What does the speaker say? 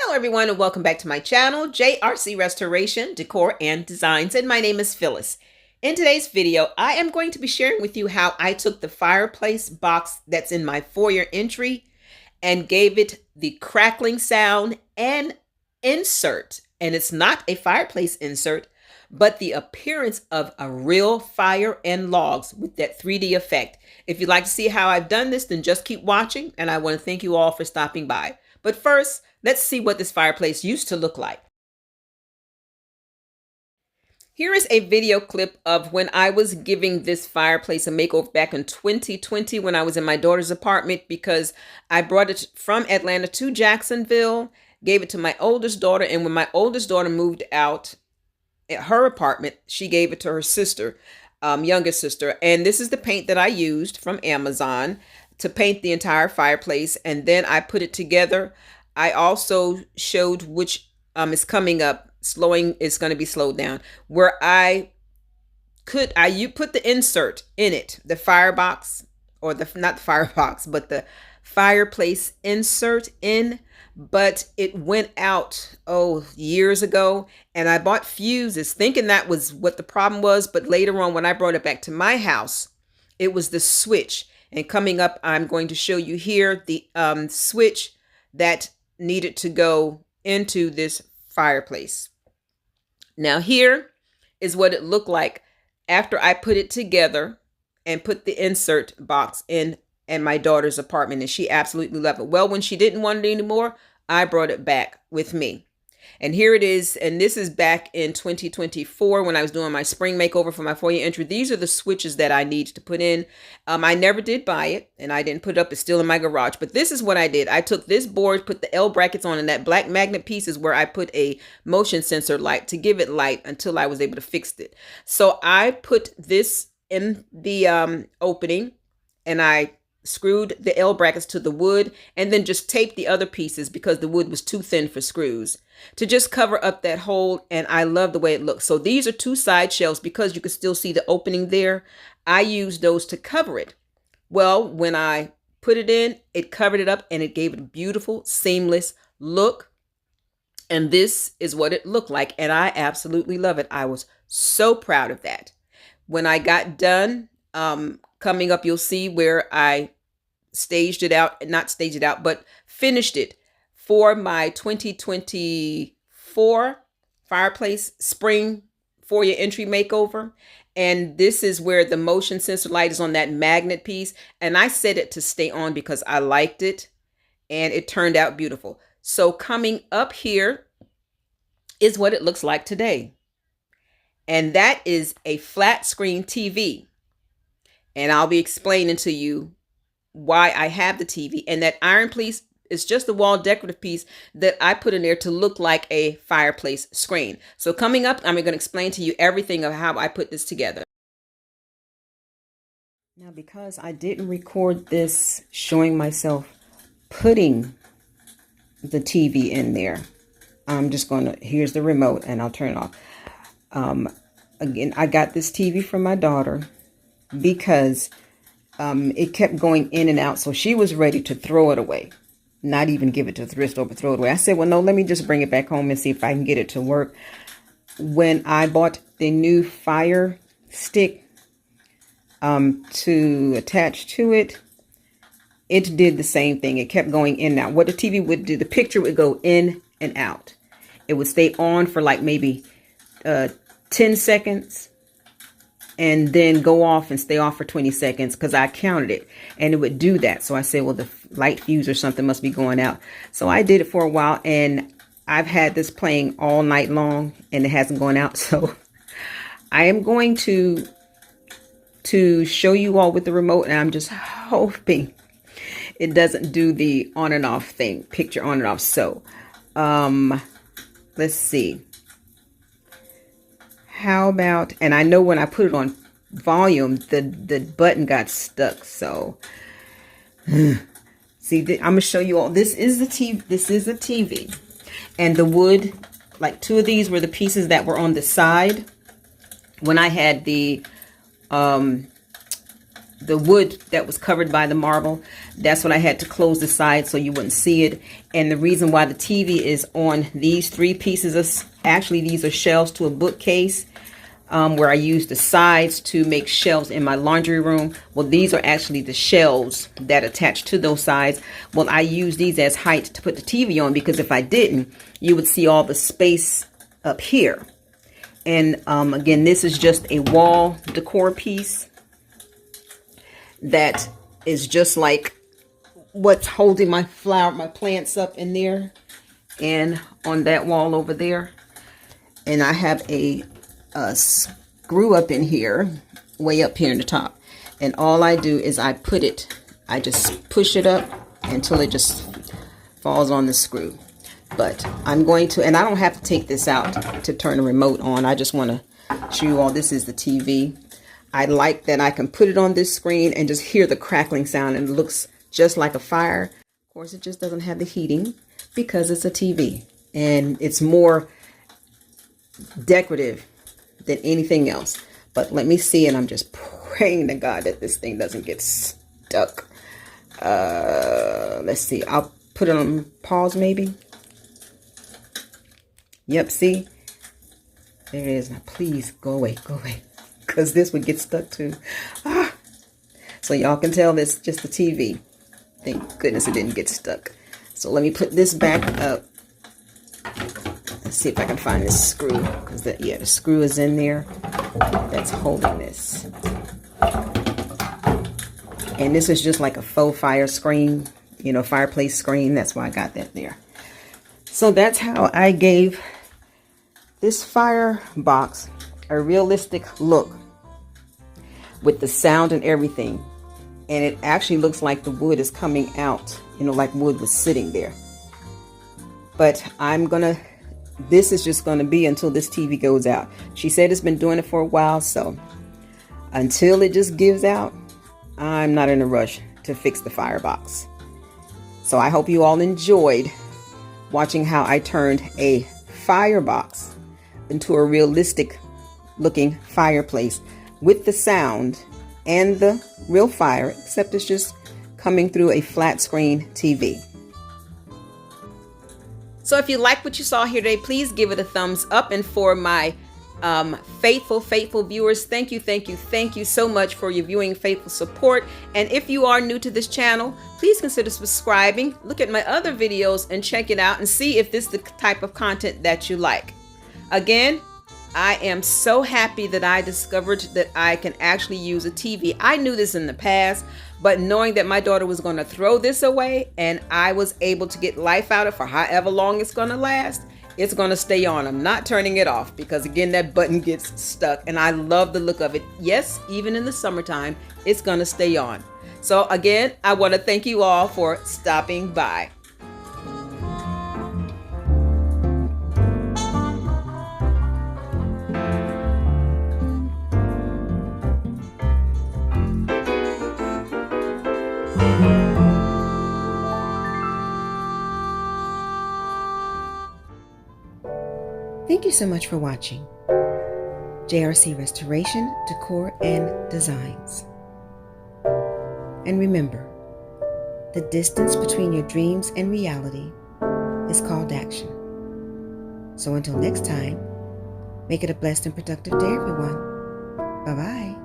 Hello everyone and welcome back to my channel, JRC Restoration, Decor and Designs, and my name is Phyllis. In today's video, I am going to be sharing with you how I took the fireplace box that's in my foyer entry and gave it the crackling sound and insert. And it's not a fireplace insert, but the appearance of a real fire and logs with that 3D effect. If you'd like to see how I've done this, then just keep watching, and I want to thank you all for stopping by. But first, let's see what this fireplace used to look like. Here is a video clip of when I was giving this fireplace a makeover back in 2020 when I was in my daughter's apartment, because I brought it from Atlanta to Jacksonville, gave it to my oldest daughter, and when my oldest daughter moved out at her apartment, she gave it to her sister, younger sister. And this is the paint that I used from Amazon to paint the entire fireplace, and then I put it together. I also showed which is coming up. Slowing is going to be slowed down, where you put the insert in it, the firebox, or the not the firebox, but the fireplace insert in, but it went out years ago, and I bought fuses thinking that was what the problem was. But later on, when I brought it back to my house, it was the switch. And coming up, I'm going to show you here the switch that needed to go into this fireplace. Now here is what it looked like after I put it together and put the insert box in my daughter's apartment, and she absolutely loved it. Well, when she didn't want it anymore, I brought it back with me. And here it is, and this is back in 2024 when I was doing my spring makeover for my foyer entry. These are the switches that I need to put in. I never did buy it, and I didn't put it up. It's still in my garage. But this is what I did. I took this board, put the L brackets on, and that black magnet piece is where I put a motion sensor light to give it light until I was able to fix it. So I put this in the opening, and I screwed the L brackets to the wood, and then just taped the other pieces because the wood was too thin for screws to just cover up that hole. And I love the way it looks. So these are two side shelves because you can still see the opening there. I used those to cover it. Well, when I put it in, it covered it up and it gave it a beautiful, seamless look. And this is what it looked like. And I absolutely love it. I was so proud of that. When I got done, coming up, you'll see where I not staged it out, but finished it for my 2024 fireplace spring foyer entry makeover. And this is where the motion sensor light is on that magnet piece. And I set it to stay on because I liked it and it turned out beautiful. So coming up here is what it looks like today. And that is a flat screen TV. And I'll be explaining to you why I have the TV. And that iron piece is just a wall decorative piece that I put in there to look like a fireplace screen. So coming up, I'm going to explain to you everything of how I put this together. Now, because I didn't record this showing myself putting the TV in there, I'm just going to, here's the remote and I'll turn it off. Again, I got this TV from my daughter because it kept going in and out. So she was ready to throw it away, not even give it to a thrift store, but throw it away. I said, well, no, let me just bring it back home and see if I can get it to work. When I bought the new Fire Stick to attach to it, it did the same thing. It kept going in and out. What the TV would do, the picture would go in and out. It would stay on for like maybe 10 seconds. And then go off and stay off for 20 seconds because I counted it and it would do that. So I said, well, the light fuse or something must be going out. So I did it for a while and I've had this playing all night long and it hasn't gone out. So I am going to show you all with the remote, and I'm just hoping it doesn't do the on and off thing, picture on and off. So let's see. How about, and I know when I put it on volume, the button got stuck. So see, I'm gonna show you all. This is the TV. This is a TV, and the wood, like two of these were the pieces that were on the side when I had the the wood that was covered by the marble. That's what I had to close the side so you wouldn't see it. And the reason why the TV is on these three pieces of, actually these are shelves to a bookcase, where I use the sides to make shelves in my laundry room. Well, these are actually the shelves that attach to those sides. Well, I use these as height to put the TV on, because if I didn't, you would see all the space up here. And again, this is just a wall decor piece that is just like what's holding my plants up in there and on that wall over there. And I have a screw up in here, way up here in the top. And all I do is I just push it up until it just falls on the screw. But I'm going to, and I don't have to take this out to turn the remote on. I just want to show you all, this is the TV. I like that I can put it on this screen and just hear the crackling sound, and it looks just like a fire. Of course, it just doesn't have the heating because it's a TV, and it's more decorative than anything else. But let me see, and I'm just praying to God that this thing doesn't get stuck. Let's see. I'll put it on pause maybe. Yep, see? There it is. Now, please go away, because this would get stuck too. So y'all can tell this is just the TV. Thank goodness it didn't get stuck. So let me put this back up. Let's see if I can find this screw, because the screw is in there that's holding this. And this is just like a faux fire screen, you know, fireplace screen. That's why I got that there. So that's how I gave this firebox a realistic look with the sound and everything. And it actually looks like the wood is coming out, you know, like wood was sitting there. But this is just gonna be until this TV goes out. She said it's been doing it for a while, so until it just gives out, I'm not in a rush to fix the firebox. So I hope you all enjoyed watching how I turned a firebox into a realistic looking fireplace with the sound and the real fire, except it's just coming through a flat screen TV. So if you like what you saw here today, please give it a thumbs up. And for my faithful viewers, thank you so much for your viewing, faithful support. And if you are new to this channel, please consider subscribing. Look at my other videos and check it out and see if this is the type of content that you like. Again, I am so happy that I discovered that I can actually use a TV. I knew this in the past, but knowing that my daughter was going to throw this away and I was able to get life out of it for however long it's going to last, it's going to stay on. I'm not turning it off, because again, that button gets stuck and I love the look of it. Yes, even in the summertime, it's going to stay on. So again, I want to thank you all for stopping by. Thank you so much for watching JRC Restoration, Decor, and Designs. And remember, the distance between your dreams and reality is called action. So until next time, make it a blessed and productive day, everyone. Bye-bye.